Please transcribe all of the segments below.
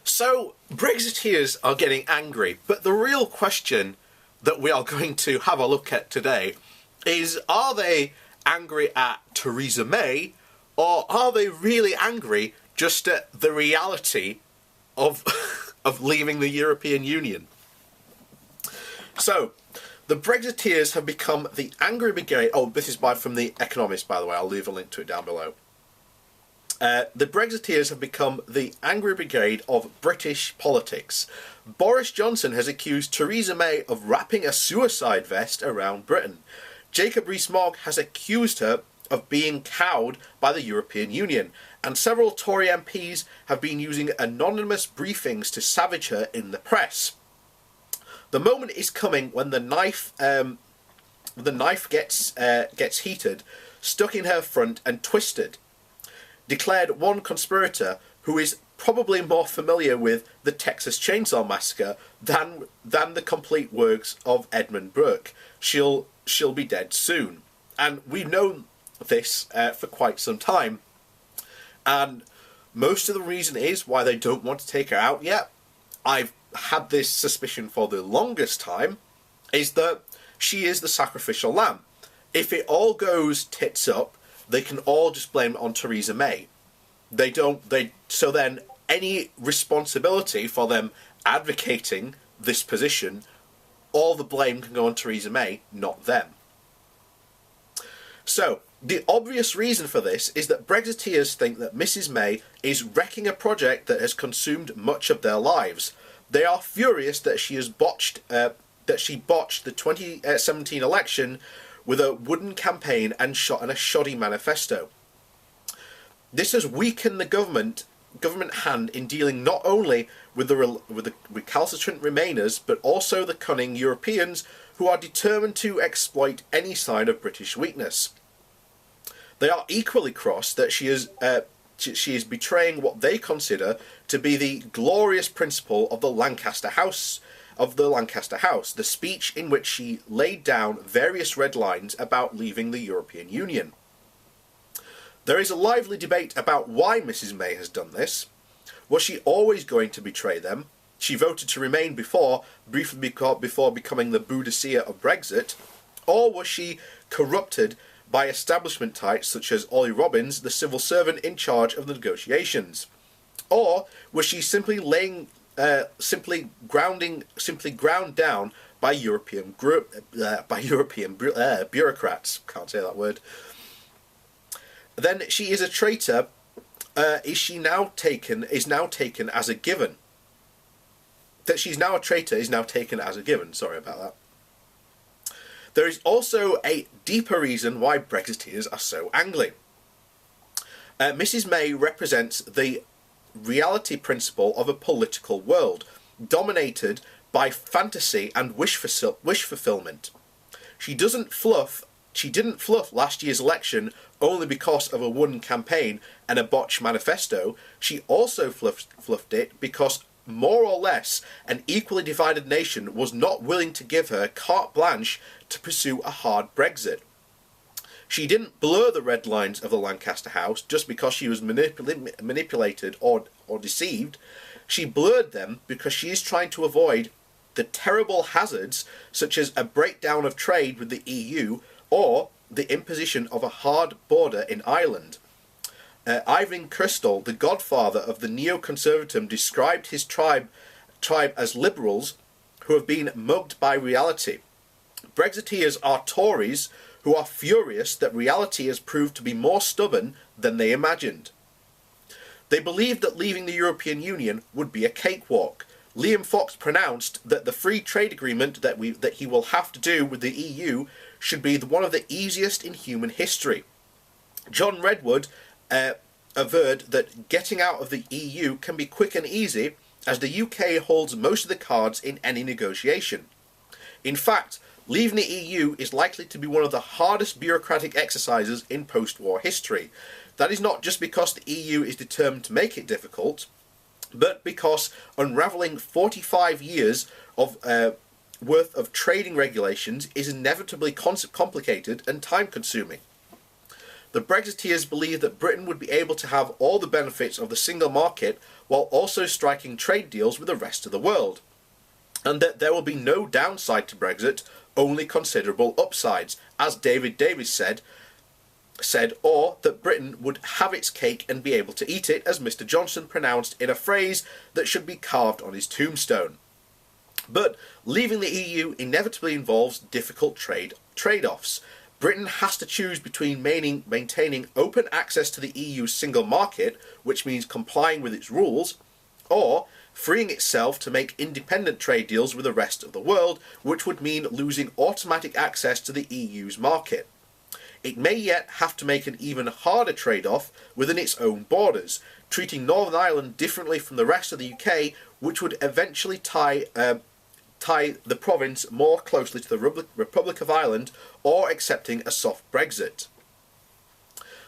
So, Brexiteers are getting angry, but the real question that we are going to have a look at today is, are they angry at Theresa May, or are they really angry just at the reality of, of leaving the European Union? So, the Brexiteers have become the angry brigade. Oh, this is from The Economist, by the way. I'll leave a link to it down below. The Brexiteers have become the angry brigade of British politics. Boris Johnson has accused Theresa May of wrapping a suicide vest around Britain. Jacob Rees-Mogg has accused her of being cowed by the European Union. And several Tory MPs have been using anonymous briefings to savage her in the press. The moment is coming when the knife gets heated, stuck in her front and twisted, declared one conspirator who is probably more familiar with the Texas Chainsaw Massacre than the complete works of Edmund Burke. She'll be dead soon. And we've known this for quite some time. And most of the reason is why they don't want to take her out yet. I've had this suspicion for the longest time, is that she is the sacrificial lamb. If it all goes tits up, they can all just blame it on Theresa May. So then any responsibility for them advocating this position, all the blame can go on Theresa May, not them. So, the obvious reason for this is that Brexiteers think that Mrs May is wrecking a project that has consumed much of their lives. They are furious that she botched the 2017 election with a wooden campaign and a shoddy manifesto. This has weakened the government hand in dealing not only with the recalcitrant Remainers, but also the cunning Europeans who are determined to exploit any sign of British weakness. They are equally cross that she is betraying what they consider to be the glorious principle of the Lancaster House, the speech in which she laid down various red lines about leaving the European Union. There is a lively debate about why Mrs May has done this. Was she always going to betray them? She voted to remain briefly before becoming the Boudicca of Brexit. Or was she corrupted by establishment types such as Ollie Robbins, the civil servant in charge of the negotiations? Or was she simply ground down by European bureaucrats? Can't say that word. Then she is a traitor. Is now taken as a given. That she's now a traitor is now taken as a given. Sorry about that. There is also a deeper reason why Brexiteers are so angry. Mrs May represents the reality principle of a political world dominated by fantasy and wish fulfillment. She didn't fluff last year's election only because of a wooden campaign and a botched manifesto. She also fluffed it because more or less an equally divided nation was not willing to give her carte blanche to pursue a hard Brexit. She didn't blur the red lines of the Lancaster House just because she was manipulated or deceived. She blurred them because she is trying to avoid the terrible hazards such as a breakdown of trade with the EU or the imposition of a hard border in Ireland. Ivan Crystal, the godfather of the neoconservatism, described his tribe as liberals who have been mugged by reality. Brexiteers are Tories who are furious that reality has proved to be more stubborn than they imagined. They believed that leaving the European Union would be a cakewalk. Liam Fox pronounced that the free trade agreement that he will have to do with the EU should be one of the easiest in human history. John Redwood averred that getting out of the EU can be quick and easy, as the UK holds most of the cards in any negotiation. In fact, leaving the EU is likely to be one of the hardest bureaucratic exercises in post-war history. That is not just because the EU is determined to make it difficult, but because unravelling 45 years of worth of trading regulations is inevitably complicated and time-consuming. The Brexiteers believe that Britain would be able to have all the benefits of the single market while also striking trade deals with the rest of the world, and that there will be no downside to Brexit, only considerable upsides, as David Davis said, or that Britain would have its cake and be able to eat it, as Mr. Johnson pronounced in a phrase that should be carved on his tombstone. But leaving the EU inevitably involves difficult trade-offs. Britain has to choose between maintaining open access to the EU's single market, which means complying with its rules, or freeing itself to make independent trade deals with the rest of the world, which would mean losing automatic access to the EU's market. It may yet have to make an even harder trade-off within its own borders, treating Northern Ireland differently from the rest of the UK, which would eventually tie the province more closely to the Republic of Ireland, or accepting a soft Brexit.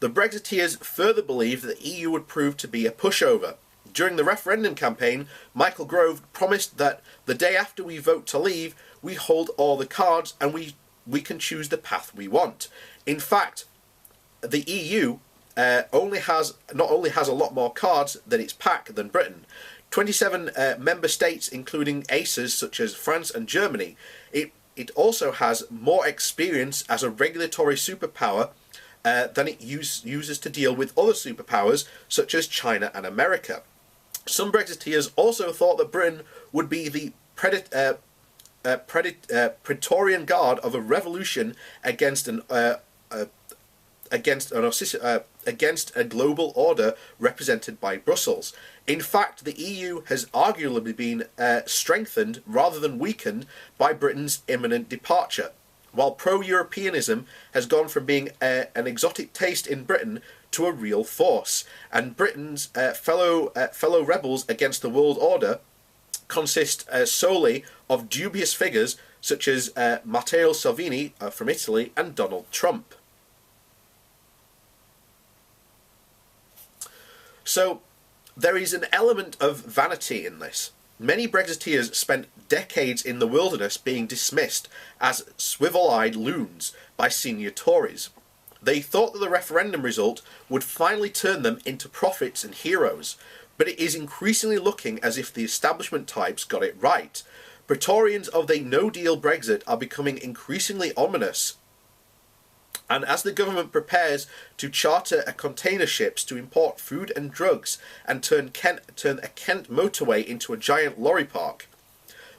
The Brexiteers further believe that the EU would prove to be a pushover. During the referendum campaign, Michael Gove promised that the day after we vote to leave, we hold all the cards and we can choose the path we want. In fact, the EU not only has a lot more cards than its pack than Britain. 27 member states, including aces such as France and Germany. It also has more experience as a regulatory superpower than it uses to deal with other superpowers such as China and America. Some Brexiteers also thought that Britain would be the Praetorian Guard of a revolution against a global order represented by Brussels. In fact, the EU has arguably been strengthened rather than weakened by Britain's imminent departure, while pro-Europeanism has gone from being an exotic taste in Britain to a real force, and Britain's fellow rebels against the world order consist solely of dubious figures such as Matteo Salvini from Italy and Donald Trump. So there is an element of vanity in this. Many Brexiteers spent decades in the wilderness being dismissed as swivel-eyed loons by senior Tories. They thought that the referendum result would finally turn them into prophets and heroes, but it is increasingly looking as if the establishment types got it right. Praetorians of the no-deal Brexit are becoming increasingly ominous. And as the government prepares to charter container ships to import food and drugs and turn a Kent motorway into a giant lorry park,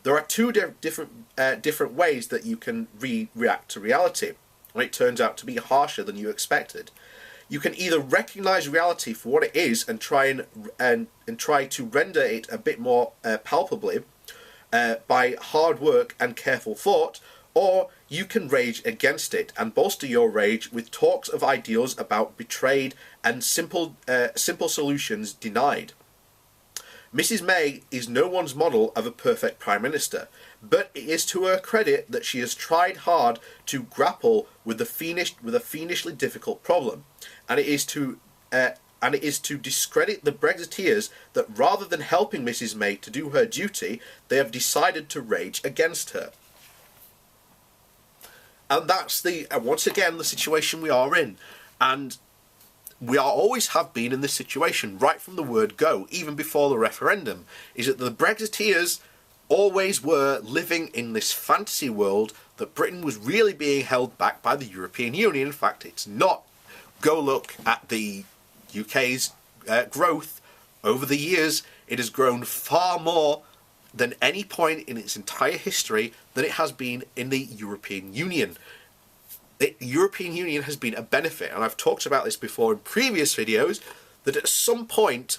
there are two different ways that you can react to reality when it turns out to be harsher than you expected. You can either recognise reality for what it is and try to render it a bit more palpably by hard work and careful thought, or you can rage against it and bolster your rage with talks of ideals about betrayed and simple solutions denied. Mrs. May is no one's model of a perfect Prime Minister, but it is to her credit that she has tried hard to grapple with a fiendishly difficult problem, and it is to discredit the Brexiteers that rather than helping Mrs. May to do her duty, they have decided to rage against her. And that's once again the situation we are in, and we always have been in this situation right from the word go, even before the referendum, is that the Brexiteers always were living in this fantasy world that Britain was really being held back by the European Union. In fact, it's not. Go look at the UK's growth over the years. It has grown far more than any point in its entire history than it has been in the European Union. The European Union has been a benefit, and I've talked about this before in previous videos, that at some point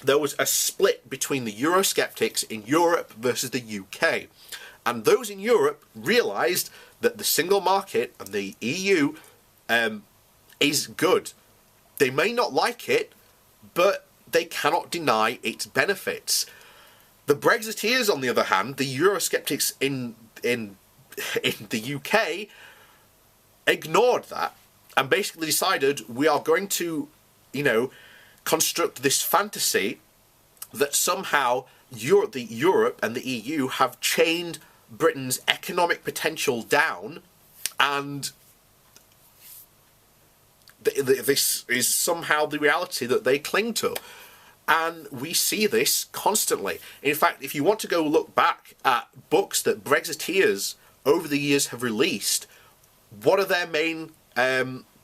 there was a split between the Eurosceptics in Europe versus the UK. And those in Europe realised that the single market and the EU is good. They may not like it, but they cannot deny its benefits. The Brexiteers, on the other hand, the Eurosceptics in the UK, ignored that and basically decided we are going to, construct this fantasy that somehow Europe and the EU have chained Britain's economic potential down and This is somehow the reality that they cling to. And we see this constantly. In fact, if you want to go look back at books that Brexiteers over the years have released, what are their main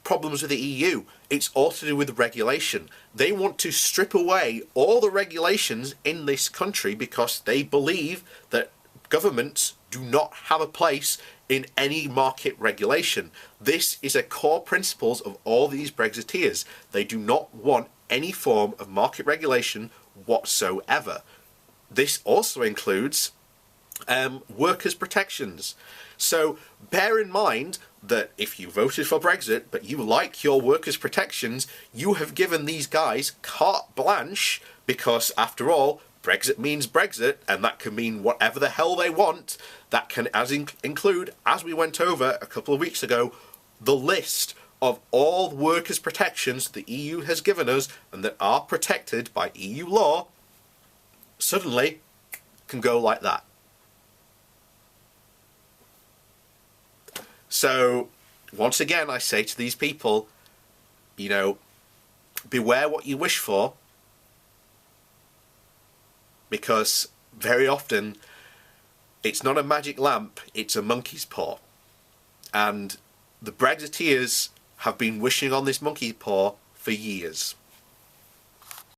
problems with the EU? It's all to do with regulation. They want to strip away all the regulations in this country because they believe that governments do not have a place in any market regulation. This is a core principles of all these Brexiteers. They do not want any form of market regulation whatsoever. This also includes workers' protections. So bear in mind that if you voted for Brexit but you like your workers' protections, you have given these guys carte blanche, because after all, Brexit means Brexit, and that can mean whatever the hell they want. That can include, as we went over a couple of weeks ago, the list of all workers' protections the EU has given us and that are protected by EU law, suddenly can go like that. So, once again, I say to these people, you know, beware what you wish for, because very often it's not a magic lamp, it's a monkey's paw. And the Brexiteers have been wishing on this monkey's paw for years.